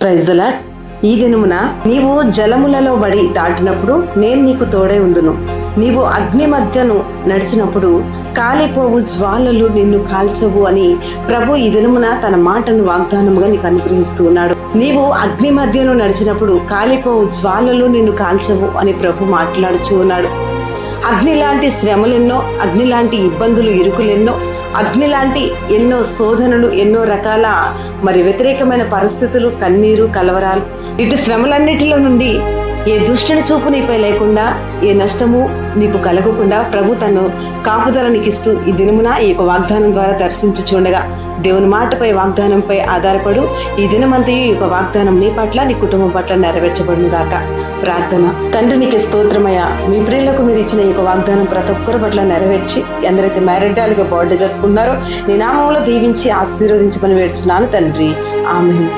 Praise the lord. ఈ దినమున నీవు జలములలో బడి దాటినప్పుడు నేను నీకు తోడై ఉందును. నీవు అగ్ని మధ్యను నడిచినప్పుడు కాలిపోవు జ్వాలలు నిన్ను కాల్చవు అని ప్రభు ఈ దినమున తన మాటను వాగ్దానముగా నీకు అనుగ్రహిస్తూ ఉన్నాడు. నీవు అగ్ని మధ్యను నడిచినప్పుడు కాలిపోవు జ్వాలలు నిన్ను కాల్చవు అని ప్రభు మాట్లాడుచూ ఉన్నాడు. అగ్ని లాంటి శ్రమలెన్నో, అగ్ని లాంటి ఇబ్బందులు, ఇరుకులెన్నో, అగ్ని లాంటి ఎన్నో శోధనలు, ఎన్నో రకాల వ్యతిరేకమైన పరిస్థితులు, కన్నీరు, కలవరాలు, ఇటు శ్రమలన్నిటిలో నుండి ఏ దుష్టుని చూపు నీపై లేకుండా, ఏ నష్టము నీకు కలగకుండా ప్రభు తను కాపుదల నీకు ఇస్తూ ఈ దినమున ఈ యొక్క వాగ్దానం ద్వారా దర్శించుచుండగా దేవుని మాటపై, వాగ్దానంపై ఆధారపడు. ఈ దినమంతయు ఈ యొక్క వాగ్దానం నీ పట్ల, నీ కుటుంబం పట్ల నెరవేర్చబడును గాక. ప్రార్థన. తండ్రి నీకు స్తోత్రమయ్యా. మీ ప్రియులకు మీరు ఇచ్చిన ఈ యొక్క వాగ్దానం ప్రతి ఒక్కరి పట్ల నెరవేర్చి, ఎందరైతే మ్యారేడ్గా బర్త్డే జరుపుకున్నారో నీ నామంలో దీవించి ఆశీర్వదించమని వేడుచున్నాను తండ్రి. ఆమేన్.